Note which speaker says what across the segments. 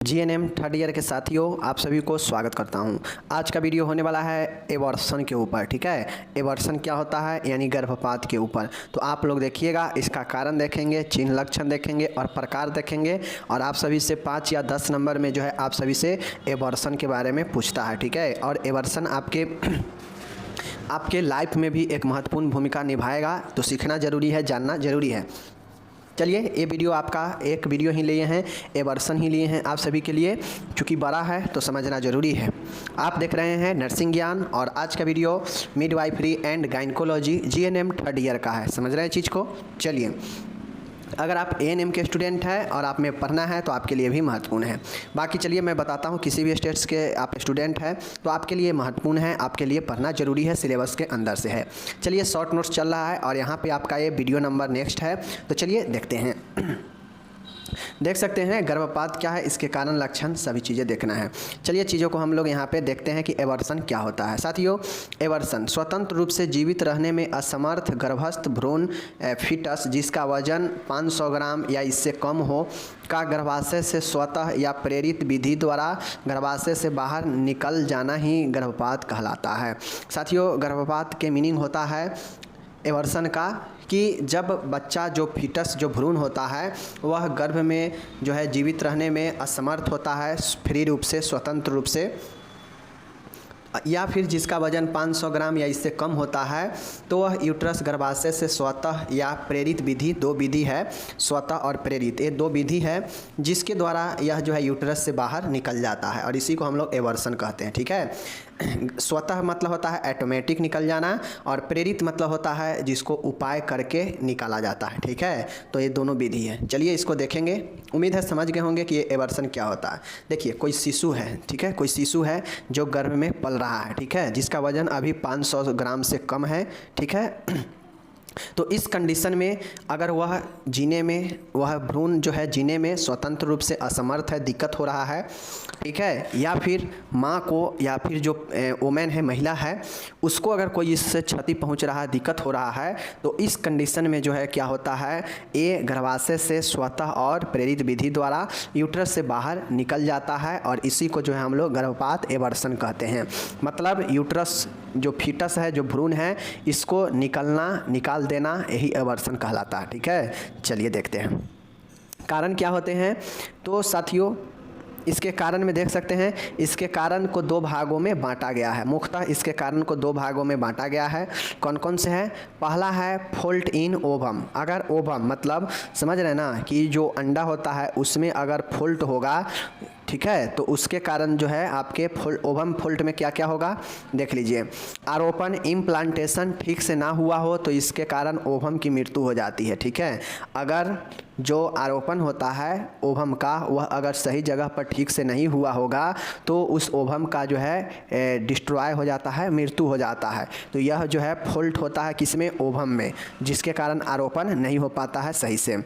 Speaker 1: GNM third year के साथियों, आप सभी को स्वागत करता हूं। आज का वीडियो होने वाला है एबॉर्शन के ऊपर। ठीक है, एबॉर्शन क्या होता है यानी गर्भपात के ऊपर। तो आप लोग देखिएगा, इसका कारण देखेंगे, चिन्ह लक्षण देखेंगे और प्रकार देखेंगे। और आप सभी से 5 या 10 नंबर में जो है आप सभी से एबॉर्शन के बारे में पूछता है। ठीक है, और एबॉर्शन आपके लाइफ में भी एक महत्वपूर्ण भूमिका निभाएगा। तो सीखना ज़रूरी है, जानना ज़रूरी है। चलिए, ये वीडियो आपका एक वीडियो ही लिए हैं, एबॉर्शन ही लिए हैं आप सभी के लिए, क्योंकि बड़ा है तो समझना ज़रूरी है। आप देख रहे हैं नर्सिंग ज्ञान और आज का video midwifery and gynaecology GNM third year का है। समझ रहे हैं चीज़ को। चलिए, अगर आप एएनएम के स्टूडेंट हैं और आप में पढ़ना है तो आपके लिए भी महत्वपूर्ण है। बाकी चलिए मैं बताता हूँ, किसी भी स्टेट्स के आप स्टूडेंट हैं तो आपके लिए महत्वपूर्ण है, आपके लिए पढ़ना जरूरी है, सिलेबस के अंदर से है। चलिए, शॉर्ट नोट्स चल रहा है और यहाँ पे आपका ये वीडियो नंबर नेक्स्ट है। तो चलिए देखते हैं। देख सकते हैं गर्भपात क्या है, इसके कारण लक्षण सभी चीज़ें देखना है। चलिए चीज़ों को हम लोग यहाँ पे देखते हैं कि एबॉर्शन क्या होता है। साथियों, एबॉर्शन स्वतंत्र रूप से जीवित रहने में असमर्थ गर्भस्थ भ्रूण फीटस जिसका वजन 500 ग्राम या इससे कम हो का गर्भाशय से स्वतः या प्रेरित विधि द्वारा गर्भाशय से बाहर निकल जाना ही गर्भपात कहलाता है। साथियों, गर्भपात के मीनिंग होता है एबॉर्शन का कि जब बच्चा जो फीटस जो भ्रूण होता है वह गर्भ में जो है जीवित रहने में असमर्थ होता है, फ्री रूप से, स्वतंत्र रूप से, या फिर जिसका वजन 500 ग्राम या इससे कम होता है, तो वह यूट्रस गर्भाशय से स्वतः या प्रेरित विधि, दो विधि है, स्वतः और प्रेरित, ये दो विधि है जिसके द्वारा यह जो है यूट्रस से बाहर निकल जाता है और इसी को हम लोग एबॉर्शन कहते हैं। ठीक है, स्वतः मतलब होता है ऑटोमेटिक निकल जाना और प्रेरित मतलब होता है जिसको उपाय करके निकाला जाता है। ठीक है, तो ये दोनों विधि है। चलिए इसको देखेंगे। उम्मीद है समझ गए होंगे कि ये एबॉर्शन क्या होता है। देखिए, कोई शिशु है, ठीक है, कोई शिशु है जो गर्भ में पल रहा है, ठीक है, जिसका वजन अभी 500 ग्राम से कम है। ठीक है, तो इस कंडीशन में अगर वह जीने में, वह भ्रूण जो है जीने में स्वतंत्र रूप से असमर्थ है, दिक्कत हो रहा है, ठीक है, या फिर माँ को या फिर जो वोमेन है, महिला है, उसको अगर कोई इससे क्षति पहुंच रहा है, दिक्कत हो रहा है, तो इस कंडीशन में जो है क्या होता है, ये गर्भाशय से स्वतः और प्रेरित विधि द्वारा यूट्रस से बाहर निकल जाता है और इसी को जो है हम लोग गर्भपात एबॉर्शन कहते हैं। मतलब यूट्रस जो फीटस है, जो भ्रूण है, इसको निकाल देना, यही एबॉर्शन कहलाता है। ठीक है, चलिए देखते हैं कारण क्या होते हैं। तो साथियों, इसके कारण में देख सकते हैं, इसके कारण को दो भागों में बांटा गया है। मुख्यतः इसके कारण को दो भागों में बांटा गया है। कौन कौन से हैं? पहला है फॉल्ट इन ओवम। अगर ओवम मतलब समझ रहे हैं ना कि जो अंडा होता है उसमें अगर फॉल्ट होगा, ठीक है, तो उसके कारण जो है आपके ओवम फॉल्ट में क्या क्या होगा देख लीजिए। आरोपण इम्प्लांटेशन ठीक से ना हुआ हो तो इसके कारण ओवम की मृत्यु हो जाती है। ठीक है, अगर जो आरोपण होता है ओवम का, वह अगर सही जगह पर ठीक से नहीं हुआ होगा तो उस ओवम का जो है डिस्ट्रॉय हो जाता है, मृत्यु हो जाता है। तो यह जो है फॉल्ट होता है किसमें? ओवम में, जिसके कारण आरोपण नहीं हो पाता है सही से।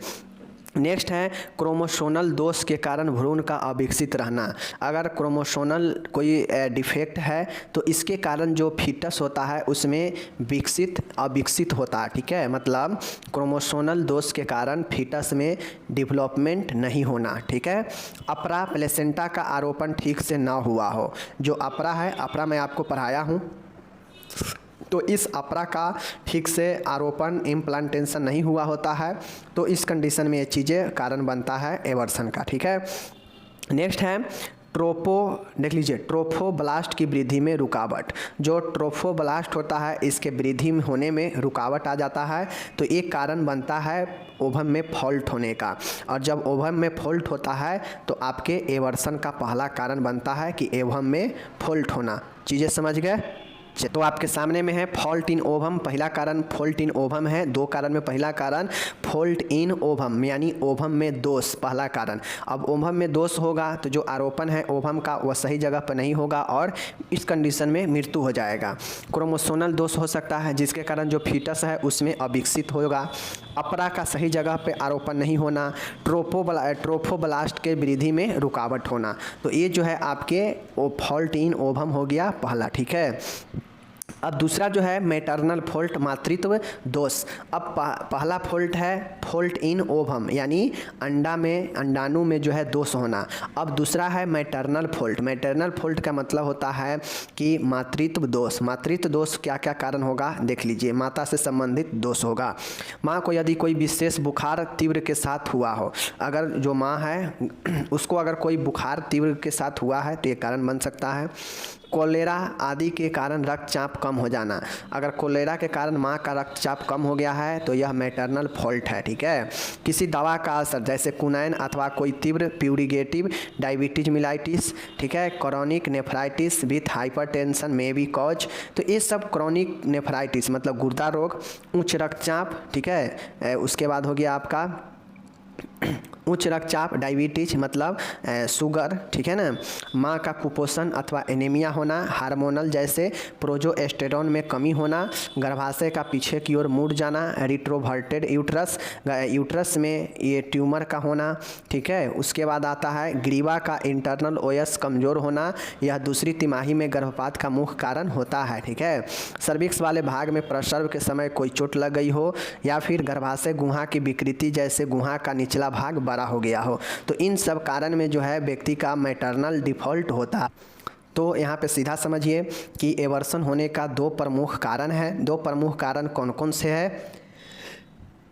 Speaker 1: नेक्स्ट है क्रोमोसोनल दोष के कारण भ्रूण का अविकसित रहना। अगर क्रोमोसोनल कोई डिफेक्ट है तो इसके कारण जो फीटस होता है उसमें अविकसित होता है। ठीक है, मतलब क्रोमोसोनल दोष के कारण फीटस में डेवलपमेंट नहीं होना। ठीक है, अपरा प्लेसेंटा का आरोपण ठीक से ना हुआ हो। जो अपरा है, अपरा मैं आपको पढ़ाया हूँ, तो इस अपरा का ठीक से आरोपण इम्प्लांटेशन नहीं हुआ होता है, तो इस कंडीशन में ये चीज़ें कारण बनता है एबॉर्शन का। ठीक है, नेक्स्ट है देख लीजिए, ट्रोफोब्लास्ट की वृद्धि में रुकावट। जो ट्रोफोब्लास्ट होता है इसके वृद्धि में होने में रुकावट आ जाता है, तो एक कारण बनता है ओवम में फॉल्ट होने का। और जब ओवम में फॉल्ट होता है तो आपके एबॉर्शन का पहला कारण बनता है कि ओवम में फॉल्ट होना। चीज़ें समझ गए? तो आपके सामने में है फॉल्ट इन ओवम, पहला कारण फॉल्ट इन ओवम है। दो कारण में पहला कारण फॉल्ट इन ओवम यानी ओवम में दोष, पहला कारण। अब ओवम में दोष होगा तो जो आरोपण है ओवम का वह सही जगह पर नहीं होगा और इस कंडीशन में मृत्यु हो जाएगा। क्रोमोसोनल दोष हो सकता है जिसके कारण जो फीटस है उसमें अविकसित होगा। अपरा का सही जगह पे आरोपण नहीं होना, ट्रोफोब्लास्ट के वृद्धि में रुकावट होना। तो ये जो है आपके फॉल्ट इन ओवम हो गया पहला। ठीक है, अब दूसरा जो है मैटरनल फॉल्ट, मातृत्व दोष। अब पहला फॉल्ट है फॉल्ट इन ओवम, यानी अंडाणु में जो है दोष होना। अब दूसरा है मैटरनल फॉल्ट। मैटरनल फॉल्ट का मतलब होता है कि मातृत्व दोष। मातृत्व दोष क्या क्या कारण होगा देख लीजिए। माता से संबंधित दोष होगा। माँ को यदि कोई विशेष बुखार तीव्र के साथ हुआ हो, अगर जो माँ है उसको अगर कोई बुखार तीव्र के साथ हुआ है तो ये कारण बन सकता है। कोलेरा आदि के कारण रक्तचाप कम हो जाना। अगर कोलेरा के कारण माँ का रक्तचाप कम हो गया है तो यह मैटरनल फॉल्ट है, ठीक है। किसी दवा का असर जैसे कुनैन अथवा कोई तीव्र प्यूरिगेटिव डायबिटीज मिलाइटिस, ठीक है, chronic nephritis with hypertension may be cause. तो ये सब क्रॉनिक नेफ्राइटिस मतलब गुर्दा रोग, उच्च रक्तचाप, ठीक है, उसके बाद हो गया आपका उच्च रक्तचाप, डायबिटीज मतलब शुगर, ठीक है ना। माँ का कुपोषण अथवा एनीमिया होना, हार्मोनल जैसे प्रोजेस्टेरोन में कमी होना, गर्भाशय का पीछे की ओर मुड़ जाना, रिट्रोवर्टेड यूट्रस, यूट्रस में ये ट्यूमर का होना, ठीक है। उसके बाद आता है ग्रीवा का इंटरनल ओएस कमज़ोर होना, यह दूसरी तिमाही में गर्भपात का मुख्य कारण होता है, ठीक है। सर्विक्स वाले भाग में प्रसव के समय कोई चोट लग गई हो या फिर गर्भाशय गुहा की विकृति जैसे गुहा का निचला भाग बड़ा हो गया हो, तो इन सब कारण में जो है व्यक्ति का मैटरनल डिफॉल्ट होता। तो यहाँ पे सीधा समझिए कि एवर्सन होने का दो प्रमुख कारण है। दो प्रमुख कारण कौन कौन से हैं,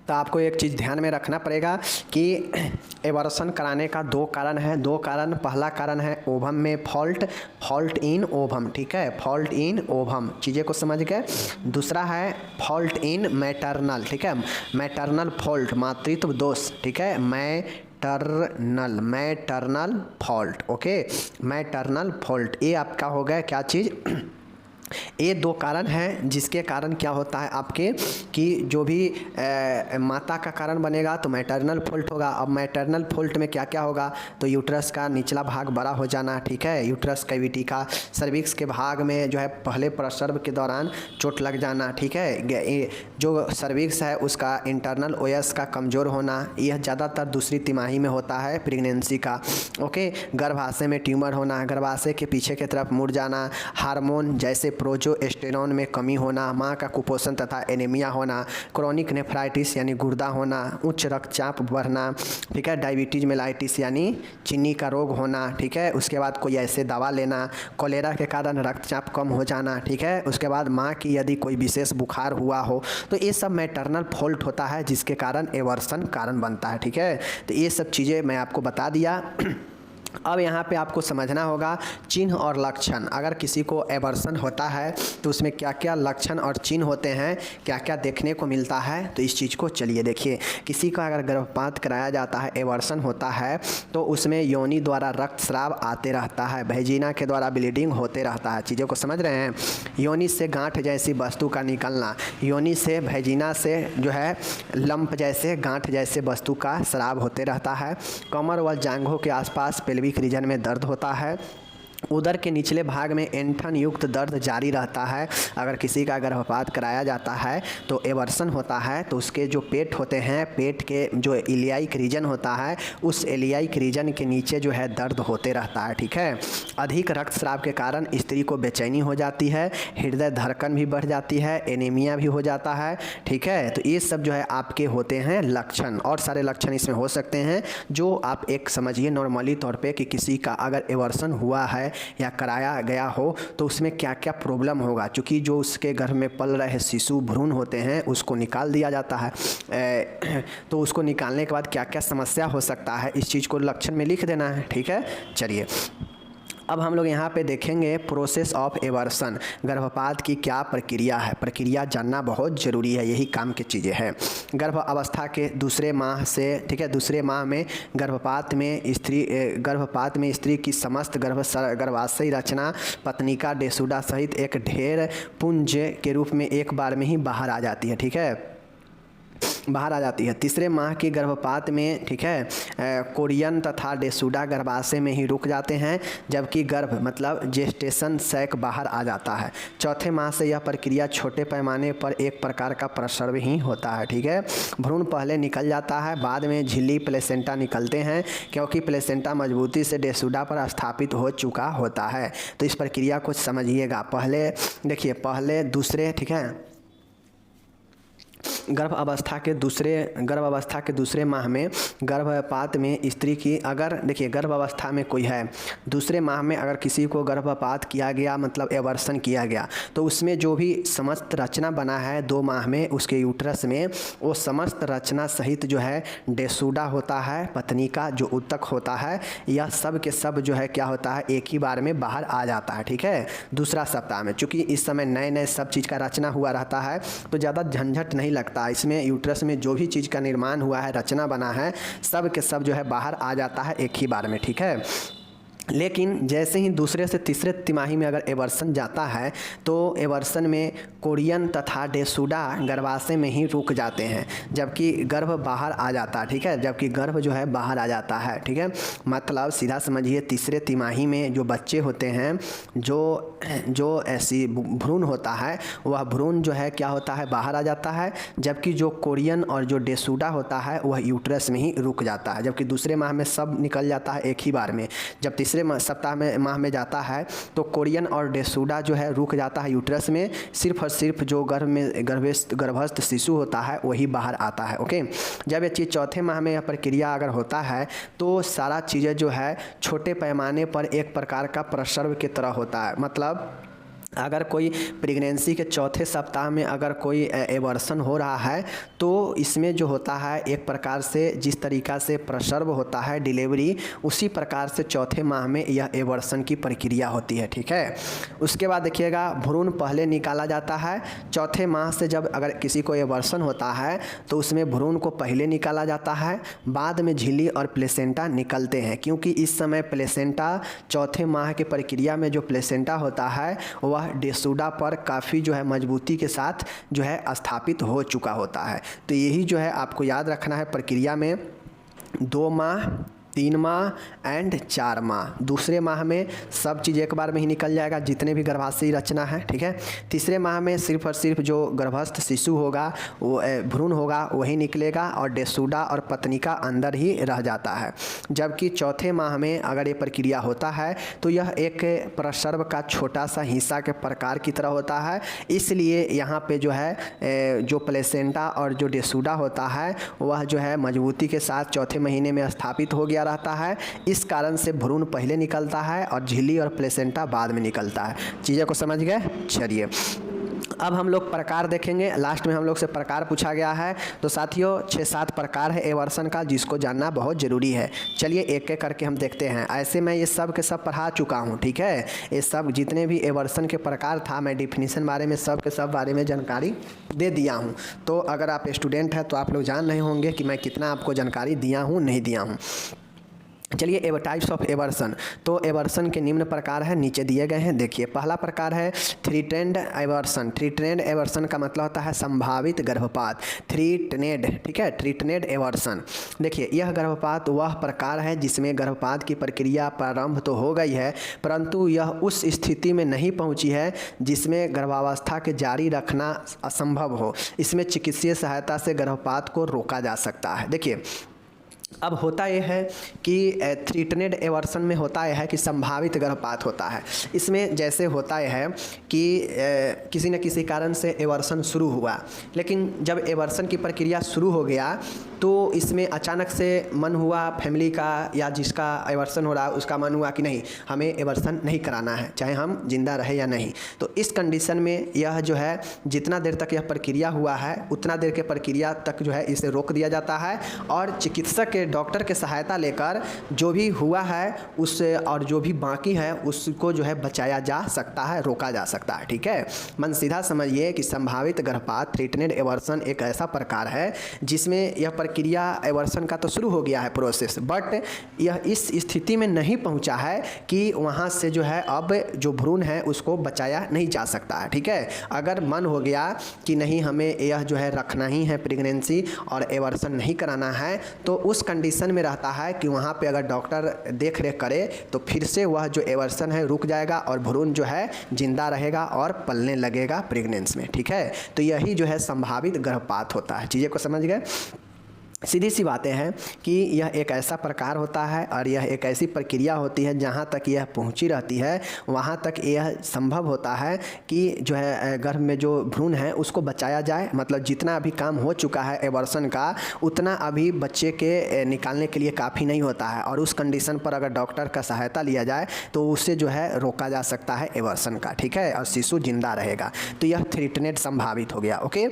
Speaker 1: तो आपको एक चीज़ ध्यान में रखना पड़ेगा कि एवर्सन कराने का दो कारण है। दो कारण, पहला कारण है ओवम में फॉल्ट इन ओवम, ठीक है, फॉल्ट इन ओवम, चीज़ें को समझ गए। दूसरा है फॉल्ट इन मैटरनल, ठीक है, मैटरनल फॉल्ट, मातृत्व दोष, ठीक है, maternal fault, okay, maternal fault. ये आपका हो गया क्या चीज़, ये दो कारण हैं जिसके कारण क्या होता है आपके कि जो भी माता का कारण बनेगा तो मैटरनल फॉल्ट होगा। अब मैटरनल फॉल्ट में क्या क्या होगा, तो यूट्रस का निचला भाग बड़ा हो जाना, ठीक है, यूट्रस कैविटी का, सर्विक्स के भाग में जो है पहले प्रसव के दौरान चोट लग जाना, ठीक है, जो सर्विक्स है उसका इंटरनल ओएस का कमज़ोर होना, यह ज़्यादातर दूसरी तिमाही में होता है प्रेगनेंसी का, ओके। गर्भाशय में ट्यूमर होना, गर्भाशय के पीछे की तरफ मुड़ जाना, हार्मोन जैसे प्रोजेस्टेरोन में कमी होना, माँ का कुपोषण तथा एनीमिया होना, क्रॉनिक नेफ्राइटिस यानी गुर्दा होना, उच्च रक्तचाप बढ़ना, ठीक है, डायबिटीज मेलाइटिस यानी चीनी का रोग होना, ठीक है। उसके बाद कोई ऐसे दवा लेना, कोलेरा के कारण रक्तचाप कम हो जाना, ठीक है। उसके बाद माँ की यदि कोई विशेष बुखार हुआ हो, तो ये सब मैटरनल फॉल्ट होता है जिसके कारण एवर्सन कारण बनता है, ठीक है। तो ये सब चीज़ें मैं आपको बता दिया। अब यहाँ पे आपको समझना होगा चिन्ह और लक्षण। अगर किसी को एवर्सन होता है तो उसमें क्या क्या लक्षण और चिन्ह होते हैं, क्या क्या देखने को मिलता है, तो इस चीज़ को चलिए देखिए। किसी का अगर गर्भपात कराया जाता है, एवर्सन होता है, तो उसमें योनि द्वारा रक्तस्राव आते रहता है, भेजिना के द्वारा ब्लीडिंग होते रहता है। चीज़ों को समझ रहे हैं। योनि से गांठ जैसी वस्तु का निकलना, योनि से भेजिना से जो है लंप जैसे गांठ जैसे वस्तु का स्राव होते रहता है। कमर व जांघों के आसपास पेल्विक रीजन में दर्द होता है। उदर के निचले भाग में ऐंठन युक्त दर्द जारी रहता है। अगर किसी का गर्भपात कराया जाता है तो एवर्सन होता है तो उसके जो पेट होते हैं, पेट के जो इलियाइक रीजन होता है, उस इलियाइक रीजन के नीचे जो है दर्द होते रहता है, ठीक है। अधिक रक्तस्राव के कारण स्त्री को बेचैनी हो जाती है, हृदय धड़कन भी बढ़ जाती है, एनीमिया भी हो जाता है, ठीक है। तो ये सब जो है आपके होते हैं लक्षण, और सारे लक्षण इसमें हो सकते हैं जो आप एक समझिए नॉर्मली तौर पे कि किसी का अगर एवर्सन हुआ है या कराया गया हो तो उसमें क्या क्या प्रॉब्लम होगा। क्योंकि जो उसके गर्भ में पल रहे शिशु भ्रूण होते हैं उसको निकाल दिया जाता है, तो उसको निकालने के बाद क्या क्या समस्या हो सकता है, इस चीज़ को लक्षण में लिख देना है, ठीक है। चलिए अब हम लोग यहाँ पे देखेंगे प्रोसेस ऑफ एवर्सन, गर्भपात की क्या प्रक्रिया है। प्रक्रिया जानना बहुत ज़रूरी है, यही काम की चीज़ें हैं। गर्भ अवस्था के दूसरे माह से, ठीक है, दूसरे माह में गर्भपात में स्त्री की समस्त गर्भाशयी रचना पत्निका डेसुडा सहित एक ढेर पुंज के रूप में एक बार में ही बाहर आ जाती है, ठीक है। बाहर आ जाती है। तीसरे माह के गर्भपात में, ठीक है, कोरियन तथा डेसूडा गर्भाशय में ही रुक जाते हैं, जबकि गर्भ मतलब जेस्टेशन सैक बाहर आ जाता है। चौथे माह से यह प्रक्रिया छोटे पैमाने पर एक प्रकार का प्रसव ही होता है, ठीक है। भ्रूण पहले निकल जाता है, बाद में झिल्ली प्लेसेंटा निकलते हैं, क्योंकि प्लेसेंटा मजबूती से डेसूडा पर स्थापित हो चुका होता है। तो इस प्रक्रिया को समझिएगा। पहले देखिए, पहले दूसरे, ठीक है, गर्भ अवस्था के दूसरे माह में गर्भपात में स्त्री की, अगर देखिए गर्भ अवस्था में कोई है, दूसरे माह में अगर किसी को गर्भपात किया गया मतलब एवर्सन किया गया, तो उसमें जो भी समस्त रचना बना है 2 माह में उसके यूट्रस में, वो समस्त रचना सहित जो है डेसूडा होता है, पत्नी का जो उत्तक होता है, यह सब के सब जो है क्या होता है, एक ही बार में बाहर आ जाता है, ठीक है, दूसरा सप्ताह में। चूँकि इस समय नए नए सब चीज़ का रचना हुआ रहता है तो ज़्यादा झंझट नहीं लगता। इसमें यूट्रस में जो भी चीज़ का निर्माण हुआ है, रचना बना है, सब के सब जो है बाहर आ जाता है एक ही बार में, ठीक है। लेकिन जैसे ही दूसरे से तीसरे तिमाही में अगर एवर्सन जाता है तो एवर्सन में कोरियन तथा डेसूडा गर्भाशय में ही रुक जाते हैं, जबकि गर्भ बाहर आ जाता है, ठीक है, जबकि गर्भ जो है बाहर आ जाता है, ठीक है। मतलब सीधा समझिए, तीसरे तिमाही में जो बच्चे होते हैं, जो ऐसी भ्रूण होता है, वह भ्रूण जो है क्या होता है, बाहर आ जाता है, जबकि जो कोरियन और जो डेसूडा होता है वह यूट्रस में ही रुक जाता है। जबकि दूसरे माह में सब निकल जाता है एक ही बार में। जब तीसरे सप्ताह में माह में जाता है तो कोरियन और डेसूडा जो है रुक जाता है यूट्रस में, सिर्फ और सिर्फ जो गर्भस्थ शिशु होता है वही बाहर आता है, ओके। जब ये चीज़ चौथे माह में यह प्रक्रिया अगर होता है तो सारा चीज़ें जो है छोटे पैमाने पर एक प्रकार का प्रसव की तरह होता है। मतलब अगर कोई प्रेगनेंसी के चौथे सप्ताह में अगर कोई एवर्सन हो रहा है तो इसमें जो होता है एक प्रकार से जिस तरीक़ा से प्रसव होता है, डिलीवरी, उसी प्रकार से चौथे माह में यह एवर्सन की प्रक्रिया होती है, ठीक है। उसके बाद देखिएगा, भ्रूण पहले निकाला जाता है। चौथे माह से जब अगर किसी को एवर्सन होता है तो उसमें भ्रूण को पहले निकाला जाता है, बाद में झिल्ली और प्लेसेंटा निकलते हैं, क्योंकि इस समय प्लेसेंटा, चौथे माह की प्रक्रिया में जो प्लेसेंटा होता है वह डेसूडा पर काफ़ी जो है मजबूती के साथ जो है स्थापित हो चुका होता है। तो यही जो है आपको याद रखना है प्रक्रिया में 2 माह, 3 माह एंड 4 माह। दूसरे माह में सब चीज़ एक बार में ही निकल जाएगा, जितने भी गर्भाशयी रचना है, ठीक है। तीसरे माह में सिर्फ और सिर्फ जो गर्भस्थ शिशु होगा, वो भ्रूण होगा, वही निकलेगा और डेसूडा और पत्निका अंदर ही रह जाता है। जबकि चौथे माह में अगर ये प्रक्रिया होता है तो यह एक प्रसव का छोटा सा हिस्सा के प्रकार की तरह होता है, इसलिए यहाँ पे जो है जो प्लेसेंटा और जो डेसूडा होता है वह जो है मजबूती के साथ चौथे महीने में स्थापित हो गया रहता है। इस कारण से भ्रूण पहले निकलता है और झिल्ली और प्लेसेंटा बाद में निकलता है। चीज़ें को समझ गए? चलिए अब हम लोग प्रकार देखेंगे। लास्ट में हम लोग से प्रकार पूछा गया है, तो साथियों 6-7 प्रकार है एवर्सन का, जिसको जानना बहुत ज़रूरी है। चलिए एक एक करके हम देखते हैं। ऐसे मैं ये सब के सब पढ़ा चुका हूँ, ठीक है। ये सब जितने भी एवर्सन के प्रकार था, मैं डिफिनीशन बारे में सब के सब बारे में जानकारी दे दिया हूँ। तो अगर आप स्टूडेंट हैं तो आप लोग जान रहे होंगे कि मैं कितना आपको जानकारी दिया हूँ, नहीं दिया हूँ। चलिए टाइप्स ऑफ एवर्सन। तो एवर्सन के निम्न प्रकार है, नीचे दिए गए हैं, देखिए। पहला प्रकार है three trend aversion. Three trend aversion का मतलब होता है संभावित गर्भपात, थ्री ट्रेंड, ठीक है, थ्री ट्रेंड एवर्सन। देखिए यह गर्भपात वह प्रकार है जिसमें गर्भपात की प्रक्रिया प्रारंभ तो हो गई है, परंतु यह उस स्थिति में नहीं पहुंची है जिसमें गर्भावस्था के जारी रखना असंभव हो। इसमें चिकित्सीय सहायता से गर्भपात को रोका जा सकता है। देखिए अब होता यह है कि थ्रीटनेड एवर्सन में होता यह है कि संभावित गर्भपात होता है। इसमें जैसे होता यह है कि किसी न किसी कारण से एवर्सन शुरू हुआ, लेकिन जब एवर्सन की प्रक्रिया शुरू हो गया तो इसमें अचानक से मन हुआ फैमिली का या जिसका एवर्सन हो रहा है उसका मन हुआ कि नहीं, हमें एवर्सन नहीं कराना है, चाहे हम जिंदा रहे या नहीं। तो इस कंडीशन में यह जो है जितना देर तक यह प्रक्रिया हुआ है उतना देर के प्रक्रिया तक जो है इसे रोक दिया जाता है और चिकित्सक के से डॉक्टर की सहायता लेकर जो भी हुआ है उससे और जो भी बाकी है उसको जो है बचाया जा सकता है, रोका जा सकता है। ठीक है, मन सीधा समझिए कि संभावित गर्भपात थ्रेटनेड एवर्सन एक ऐसा प्रकार है जिसमें यह प्रक्रिया एवर्सन का तो शुरू हो गया है प्रोसेस, बट यह इस स्थिति में नहीं पहुंचा है कि वहां से जो है अब जो भ्रूण है उसको बचाया नहीं जा सकता है। ठीक है, अगर मन हो गया कि नहीं हमें यह जो है रखना ही है प्रेगनेंसी और एवर्सन नहीं कराना है, तो उस कंडीशन में रहता है कि वहाँ पे अगर डॉक्टर देख रेख करे तो फिर से वह जो एवर्सन है रुक जाएगा और भ्रूण जो है जिंदा रहेगा और पलने लगेगा प्रेगनेंसी में। ठीक है, तो यही जो है संभावित गर्भपात होता है। चीज़ें को समझ गए? सीधी सी बातें हैं कि यह एक ऐसा प्रकार होता है और यह एक ऐसी प्रक्रिया होती है जहाँ तक यह पहुँची रहती है वहाँ तक यह संभव होता है कि जो है गर्भ में जो भ्रूण है उसको बचाया जाए। मतलब जितना अभी काम हो चुका है एवर्सन का उतना अभी बच्चे के निकालने के लिए काफ़ी नहीं होता है, और उस कंडीशन पर अगर डॉक्टर का सहायता लिया जाए तो उससे जो है रोका जा सकता है एवर्सन का। ठीक है, और शिशु जिंदा रहेगा। तो यह थ्रेटनेड संभावित हो गया। ओके,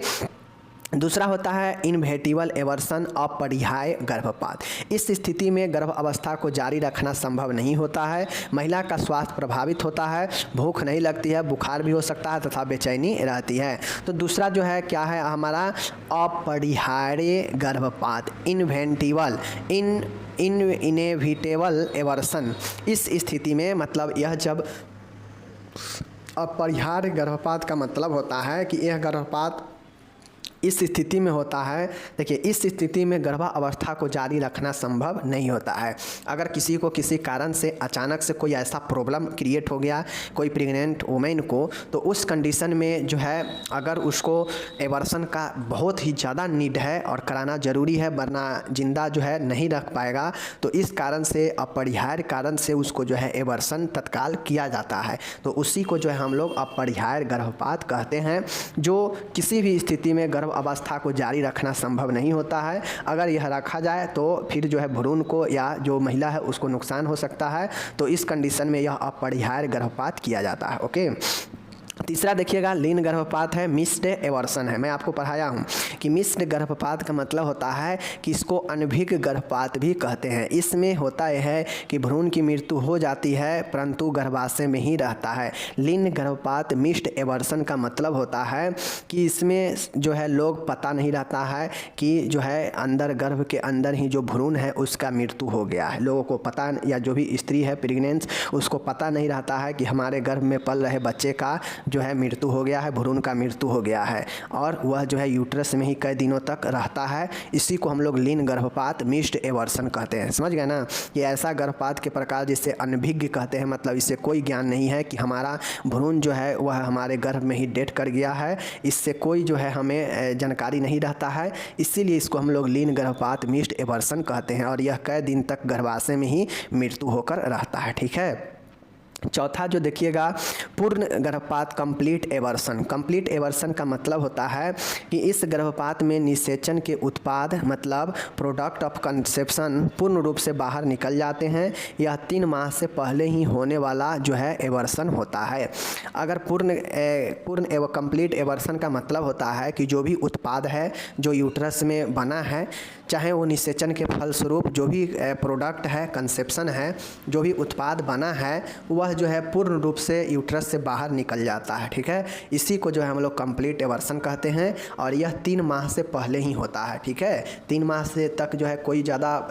Speaker 1: दूसरा होता है इनवेटिबल एवर्सन, अपरिहार्य गर्भपात। इस स्थिति में गर्भ अवस्था को जारी रखना संभव नहीं होता है, महिला का स्वास्थ्य प्रभावित होता है, भूख नहीं लगती है, बुखार भी हो सकता है तथा बेचैनी रहती है। तो दूसरा जो है क्या है हमारा अपरिहार्य गर्भपात, इनएविटेबल एवर्सन। इस स्थिति में मतलब यह जब अपरिहार्य गर्भपात का मतलब होता है कि यह गर्भपात इस स्थिति में होता है। देखिए, इस स्थिति में गर्भावस्था को जारी रखना संभव नहीं होता है। अगर किसी को किसी कारण से अचानक से कोई ऐसा प्रॉब्लम क्रिएट हो गया कोई प्रेग्नेंट वुमेन को, तो उस कंडीशन में जो है अगर उसको एवर्सन का बहुत ही ज़्यादा नीड है और कराना ज़रूरी है वरना जिंदा जो है नहीं रख पाएगा, तो इस कारण से अपरिहार्य कारण से उसको जो है एवर्सन तत्काल किया जाता है। तो उसी को जो है हम लोग अपरिहार्य गर्भपात कहते हैं, जो किसी भी स्थिति में गर्भ अवस्था को जारी रखना संभव नहीं होता है। अगर यह रखा जाए तो फिर जो है भ्रूण को या जो महिला है उसको नुकसान हो सकता है। तो इस कंडीशन में यह अपरिहार्य गर्भपात किया जाता है। ओके, तीसरा देखिएगा लीन गर्भपात है, मिस्ड एवर्सन है। मैं आपको पढ़ाया हूँ कि मिस्ड गर्भपात का मतलब होता है कि इसको अनभिज्ञ गर्भपात भी कहते हैं। इसमें होता यह है कि भ्रूण की मृत्यु हो जाती है परंतु गर्भाशय में ही रहता है। लीन गर्भपात मिस्ड एवर्सन का मतलब होता है कि इसमें जो है लोग पता नहीं रहता है कि जो है अंदर गर्भ के अंदर ही जो भ्रूण है उसका मृत्यु हो गया है। लोगों को पता, या जो भी स्त्री है प्रेग्नेंट उसको पता नहीं रहता है कि हमारे गर्भ में पल रहे बच्चे का जो है मृत्यु हो गया है, भ्रूण का मृत्यु हो गया है, और वह जो है यूट्रस में ही कई दिनों तक रहता है। इसी को हम लोग लीन गर्भपात मिस्ड एवर्सन कहते हैं। समझ गए ना? ये ऐसा गर्भपात के प्रकार जिसे अनभिज्ञ कहते हैं, मतलब इससे कोई ज्ञान नहीं है कि हमारा भ्रूण जो है वह हमारे गर्भ में ही डेथ कर गया है, इससे कोई जो है हमें जानकारी नहीं रहता है, इसीलिए इसको हम लोग लीन गर्भपात मिस्ड एवर्सन कहते हैं, और यह कई दिन तक गर्भाशय में ही मृत्यु होकर रहता है। ठीक है, चौथा जो देखिएगा पूर्ण गर्भपात कंप्लीट एवर्सन। कंप्लीट एवर्सन का मतलब होता है कि इस गर्भपात में निषेचन के उत्पाद मतलब प्रोडक्ट ऑफ कंसेप्शन पूर्ण रूप से बाहर निकल जाते हैं। यह 3 माह से पहले ही होने वाला जो है एवर्सन होता है। अगर पूर्ण कंप्लीट एवर्सन का मतलब होता है कि जो भी उत्पाद है जो यूट्रस में बना है, चाहे वो निषेचन के फलस्वरूप जो भी प्रोडक्ट है, कंसेप्शन है, जो भी उत्पाद बना है वह जो है पूर्ण रूप से यूट्रस से बाहर निकल जाता है। ठीक है, इसी को जो है हम लोग कंप्लीट एवर्सन कहते हैं, और यह 3 माह से पहले ही होता है। ठीक है, 3 माह से तक जो है कोई ज़्यादा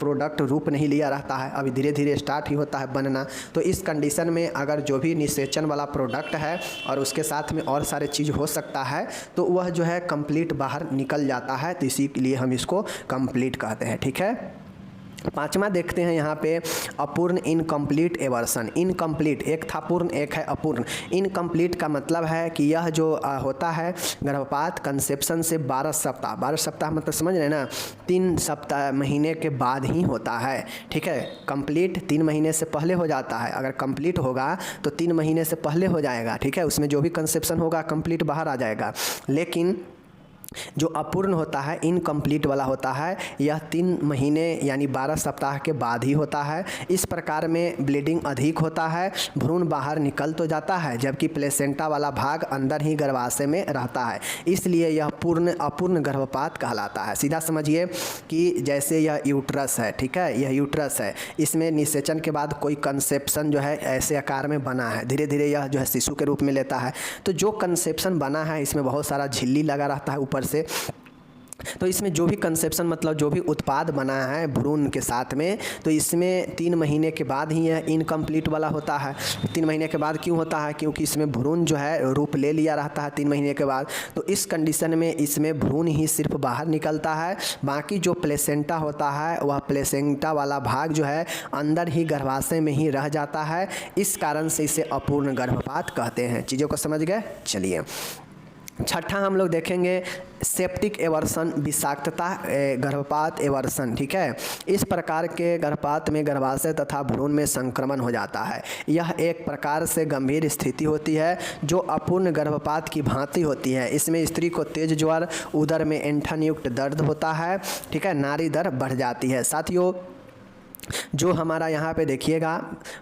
Speaker 1: प्रोडक्ट रूप नहीं लिया रहता है, अभी धीरे धीरे स्टार्ट ही होता है बनना। तो इस कंडीशन में अगर जो भी निषेचन वाला प्रोडक्ट है और उसके साथ में और सारे चीज़ हो सकता है तो वह जो है कंप्लीट बाहर निकल जाता है, तो इसी के लिए हम इसको कंप्लीट कहते हैं। ठीक है, 5वां देखते हैं यहाँ पे अपूर्ण इनकम्प्लीट एवर्सन। इनकम्प्लीट, एक था पूर्ण एक है अपूर्ण। इनकम्प्लीट का मतलब है कि यह जो होता है गर्भपात कंसेप्शन से 12 सप्ताह मतलब समझ रहे हैं ना, 3 सप्ताह महीने के बाद ही होता है। ठीक है, कंप्लीट 3 महीने से पहले हो जाता है, अगर कंप्लीट होगा तो 3 महीने से पहले हो जाएगा। ठीक है, उसमें जो भी कंसेप्शन होगा कंप्लीट बाहर आ जाएगा। लेकिन जो अपूर्ण होता है, इनकम्प्लीट वाला होता है, यह 3 महीने यानी 12 सप्ताह के बाद ही होता है। इस प्रकार में ब्लीडिंग अधिक होता है, भ्रूण बाहर निकल तो जाता है जबकि प्लेसेंटा वाला भाग अंदर ही गर्भाशय में रहता है, इसलिए यह अपूर्ण गर्भपात कहलाता है। सीधा समझिए कि जैसे यह यूट्रस है, ठीक है, यह यूट्रस है, इसमें निषेचन के बाद कोई कंसेप्शन जो है ऐसे आकार में बना है, धीरे धीरे यह जो है शिशु के रूप में लेता है। तो जो कंसेप्शन बना है इसमें बहुत सारा झिल्ली लगा रहता है ऊपर से, तो इसमें जो भी कंसेप्शन मतलब जो भी उत्पाद बना है भ्रूण के साथ में, तो इसमें 3 महीने के बाद ही यह इनकम्प्लीट वाला होता है। 3 महीने के बाद क्यों होता है? क्योंकि इसमें भ्रूण जो है रूप ले लिया रहता है 3 महीने के बाद। तो इस कंडीशन में इसमें भ्रूण ही सिर्फ बाहर निकलता है, बाकी जो प्लेसेंटा होता है वह प्लेसेंटा वाला भाग जो है अंदर ही गर्भाशय में ही रह जाता है। इस कारण से इसे अपूर्ण गर्भपात कहते हैं। चीज़ों को समझ गए? चलिए, छठा हम लोग देखेंगे सेप्टिक एवर्सन, विषाक्तता गर्भपात एवर्सन, ठीक है। इस प्रकार के गर्भपात में गर्भाशय तथा भ्रूण में संक्रमण हो जाता है। यह एक प्रकार से गंभीर स्थिति होती है जो अपूर्ण गर्भपात की भांति होती है। इसमें स्त्री को तेज ज्वर, उदर में ऐंठन युक्त दर्द होता है, ठीक है, नाड़ी दर बढ़ जाती है। साथियों, जो हमारा यहाँ पे देखिएगा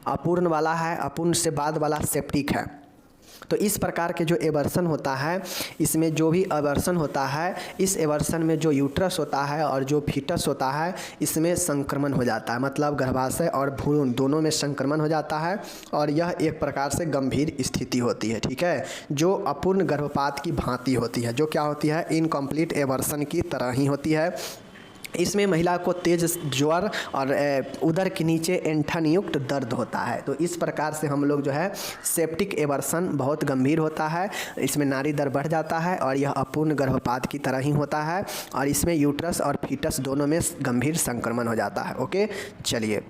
Speaker 1: अपूर्ण वाला है, अपूर्ण से बाद वाला सेप्टिक है। तो इस प्रकार के जो एवर्सन होता है, इसमें जो भी एवर्सन होता है, इस एवर्सन में जो यूट्रस होता है और जो फीटस होता है इसमें संक्रमण हो जाता है, मतलब गर्भाशय और भ्रूण दोनों में संक्रमण हो जाता है और यह एक प्रकार से गंभीर स्थिति होती है, ठीक है, जो अपूर्ण गर्भपात की भांति होती है, जो क्या होती है, इनकम्प्लीट एवर्सन की तरह ही होती है। इसमें महिला को तेज ज्वर और उदर के नीचे ऐंठन युक्त दर्द होता है। तो इस प्रकार से हम लोग जो है सेप्टिक एवर्सन बहुत गंभीर होता है, इसमें नाड़ी दर बढ़ जाता है और यह अपूर्ण गर्भपात की तरह ही होता है और इसमें यूट्रस और फीटस दोनों में गंभीर संक्रमण हो जाता है। ओके, चलिए,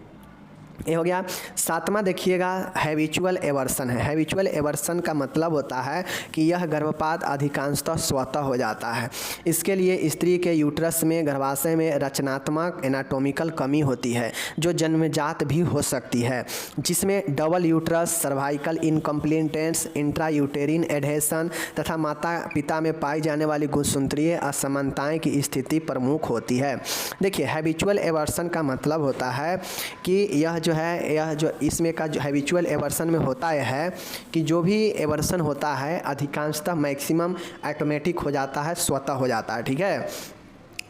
Speaker 1: ये हो गया। 7वां देखिएगा हैबिचुअल एवर्सन है। हैबिचुअल एवर्सन का मतलब होता है कि यह गर्भपात अधिकांशतः स्वतः हो जाता है। इसके लिए स्त्री के यूट्रस में, गर्भाशय में रचनात्मक एनाटॉमिकल कमी होती है जो जन्मजात भी हो सकती है, जिसमें double uterus, cervical incompetence, intrauterine adhesion तथा माता पिता में पाई जाने वाली गुणसूत्रीय असमानताएं की स्थिति प्रमुख होती है। देखिए, हैबिचुअल एवर्सन का मतलब होता है कि यह जो इसमें का जो हैबिचुअल एवर्सन में होता है कि जो भी एवर्सन होता है अधिकांशतः मैक्सिमम ऑटोमेटिक हो जाता है, स्वतः हो जाता है, ठीक है।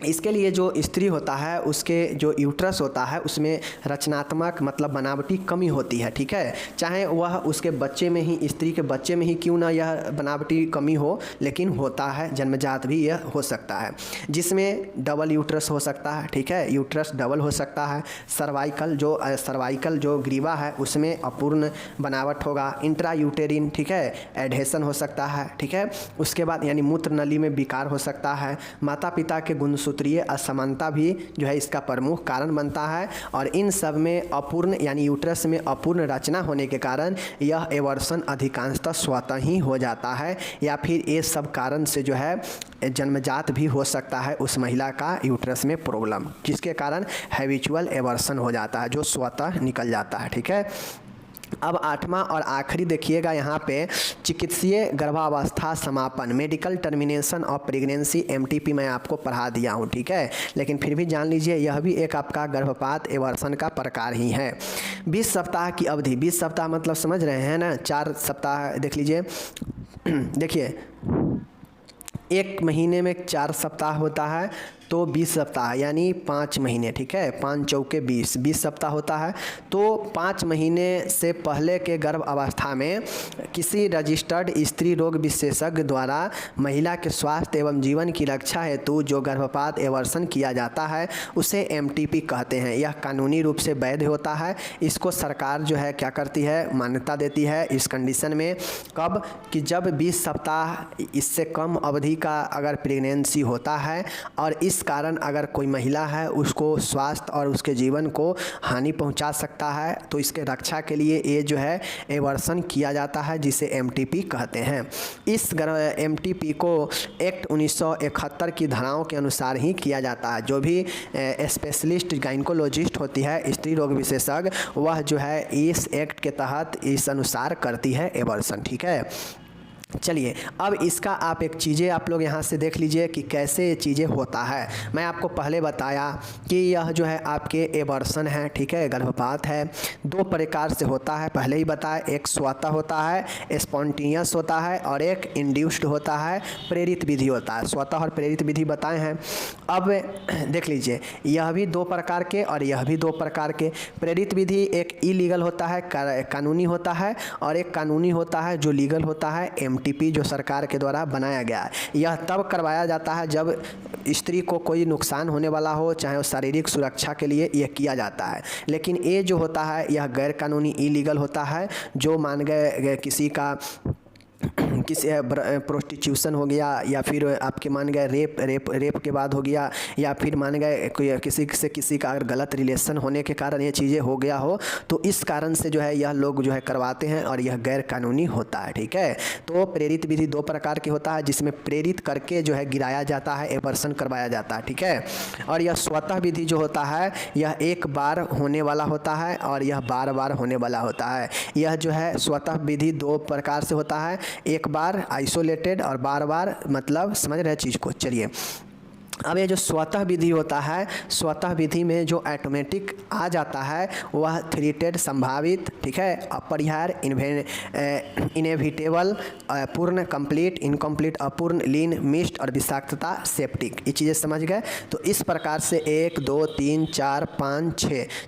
Speaker 1: इसके लिए जो स्त्री होता है उसके जो यूट्रस होता है उसमें रचनात्मक मतलब बनावटी कमी होती है, ठीक है, चाहे वह उसके बच्चे में ही, स्त्री के बच्चे में ही क्यों ना यह बनावटी कमी हो, लेकिन होता है, जन्मजात भी यह हो सकता है, जिसमें डबल यूट्रस हो सकता है, ठीक है, यूट्रस डबल हो सकता है। सर्वाइकल जो ग्रीवा है उसमें अपूर्ण बनावट होगा, इंट्रा यूटेरिन, ठीक है, एडहेशन हो सकता है, ठीक है। उसके बाद यानी मूत्र नली में विकार हो सकता है। माता पिता के गुणसूत्रीय असमानता भी जो है इसका प्रमुख कारण बनता है और इन सब में अपूर्ण यानी यूट्रस में अपूर्ण रचना होने के कारण यह एवर्सन अधिकांशतः स्वतः ही हो जाता है या फिर ये सब कारण से जो है जन्मजात भी हो सकता है उस महिला का यूट्रस में प्रॉब्लम, जिसके कारण हैबिचुअल एवर्सन हो जाता है जो स्वतः निकल जाता है, ठीक है। अब 8वां और आखिरी देखिएगा यहाँ पे चिकित्सीय गर्भावस्था समापन, medical termination of pregnancy, MTP मैं आपको पढ़ा दिया हूँ, ठीक है, लेकिन फिर भी जान लीजिए यह भी एक आपका गर्भपात एवर्सन का प्रकार ही है। 20 सप्ताह की अवधि, 20 सप्ताह मतलब समझ रहे हैं ना, 4 सप्ताह देख लीजिए। देखिए, 1 महीने में 4 सप्ताह होता है तो 20 सप्ताह यानी 5 महीने, ठीक है, 5 चौके 20 सप्ताह होता है। तो 5 महीने से पहले के गर्भ अवस्था में किसी रजिस्टर्ड स्त्री रोग विशेषज्ञ द्वारा महिला के स्वास्थ्य एवं जीवन की रक्षा हेतु जो गर्भपात एवर्सन किया जाता है उसे MTP कहते हैं। यह कानूनी रूप से वैध होता है। इसको सरकार जो है क्या करती है, मान्यता देती है इस कंडीशन में, कब कि जब 20 सप्ताह इससे कम अवधि का अगर प्रेगनेंसी होता है और इस कारण अगर कोई महिला है उसको स्वास्थ्य और उसके जीवन को हानि पहुंचा सकता है तो इसके रक्षा के लिए ये जो है एवर्सन किया जाता है जिसे MTP कहते हैं। इस MTP को एक्ट 1971 की धाराओं के अनुसार ही किया जाता है। जो भी स्पेशलिस्ट गाइनकोलॉजिस्ट होती है, स्त्री रोग विशेषज्ञ, वह जो है इस एक्ट के तहत इस अनुसार करती है एवर्सन, ठीक है। चलिए अब इसका आप एक चीज़ें आप लोग यहाँ से देख लीजिए कि कैसे ये चीज़ें होता है। मैं आपको पहले बताया कि यह जो है आपके एबॉर्शन है, ठीक है, गर्भपात है, दो प्रकार से होता है। पहले ही बताया, एक स्वतः होता है, स्पॉन्टेनियस होता है, और एक इंड्यूस्ड होता है, प्रेरित विधि होता है। स्वतः और प्रेरित विधि बताए हैं। अब देख लीजिए, यह भी दो प्रकार के और यह भी दो प्रकार के। प्रेरित विधि एक इलीगल होता है, कानूनी होता है, और एक कानूनी होता है जो लीगल होता है, एमटीपी, जो सरकार के द्वारा बनाया गया है। यह तब करवाया जाता है जब स्त्री को कोई नुकसान होने वाला हो, चाहे वो शारीरिक सुरक्षा के लिए यह किया जाता है। लेकिन ये जो होता है यह गैर कानूनी इलीगल होता है, जो मान गए किसी का किसी प्रोस्टिट्यूशन हो गया, या फिर आपके मान गए रेप के बाद हो गया, या फिर मान गए कोई किसी से किसी का अगर गलत रिलेशन होने के कारण ये चीज़ें हो गया हो, तो इस कारण से जो है यह लोग जो है करवाते हैं और यह गैर कानूनी होता है, ठीक है। तो प्रेरित विधि दो प्रकार की होता है, जिसमें प्रेरित करके जो है गिराया जाता है, एबॉर्शन करवाया जाता है, ठीक है। और यह स्वतः विधि जो होता है यह एक बार होने वाला होता है और यह बार बार होने वाला होता है। यह जो है स्वतः विधि दो प्रकार से होता है, एक बार आइसोलेटेड और बार बार, मतलब समझ रहे चीज़ को। चलिए अब ये जो स्वतः विधि होता है, स्वतः विधि में जो ऑटोमेटिक आ जाता है वह थ्रीटेड, संभावित, ठीक है, अपरिहार्य, इनएविटेबल, पूर्ण, कंप्लीट, इनकम्प्लीट, अपूर्ण, लीन, मिस्ट और विषाक्तता, सेप्टिक। ये चीज़ें समझ गए। तो इस प्रकार से 1 2 3 4 5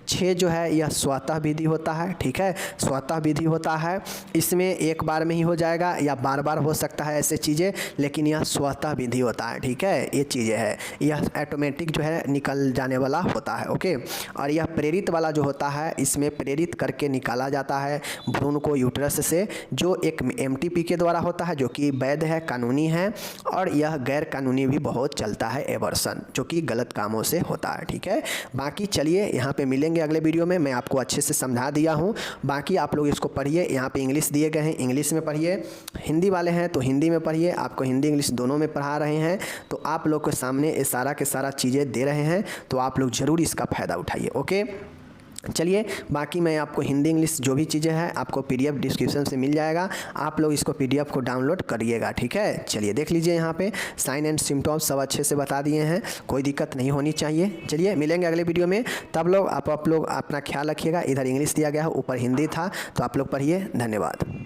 Speaker 1: 6 जो है यह स्वतः विधि होता है, ठीक है, स्वतः विधि होता है। इसमें एक बार में ही हो जाएगा या बार बार हो सकता है ऐसे चीज़ें, लेकिन यह स्वतः विधि होता है, ठीक है। ये चीज़ें है, यह ऑटोमेटिक जो है निकल जाने वाला होता है, ओके। और यह प्रेरित वाला जो होता है, इसमें प्रेरित करके निकाला जाता है भ्रूण को यूट्रस से, जो एक एमटीपी के द्वारा होता है, जो कि वैध है, कानूनी है। और यह गैर कानूनी भी बहुत चलता है, एबॉर्शन, जो कि गलत कामों से होता है, ठीक है। बाकी चलिए यहाँ पे मिलेंगे अगले वीडियो में, मैं आपको अच्छे से समझा दिया हूँ। बाकी आप लोग इसको पढ़िए, यहाँ पे इंग्लिश दिए गए हैं, इंग्लिश में पढ़िए, हिंदी वाले हैं तो हिंदी में पढ़िए, आपको हिंदी इंग्लिश दोनों में पढ़ा रहे हैं। तो आप लोग के सामने ये सारा के सारा चीज़ें दे रहे हैं, तो आप लोग ज़रूर इसका फ़ायदा उठाइए, ओके। चलिए बाकी मैं आपको हिंदी इंग्लिश जो भी चीज़ें हैं आपको पीडीएफ डिस्क्रिप्शन से मिल जाएगा, आप लोग इसको पीडीएफ को डाउनलोड करिएगा, ठीक है। चलिए देख लीजिए, यहाँ पे साइन एंड सिम्टम्स सब अच्छे से बता दिए हैं, कोई दिक्कत नहीं होनी चाहिए। चलिए मिलेंगे अगले वीडियो में, तब लोग आप लोग अपना ख्याल रखिएगा। इधर इंग्लिश दिया गया है, ऊपर हिंदी था, तो आप लोग पढ़िए। धन्यवाद।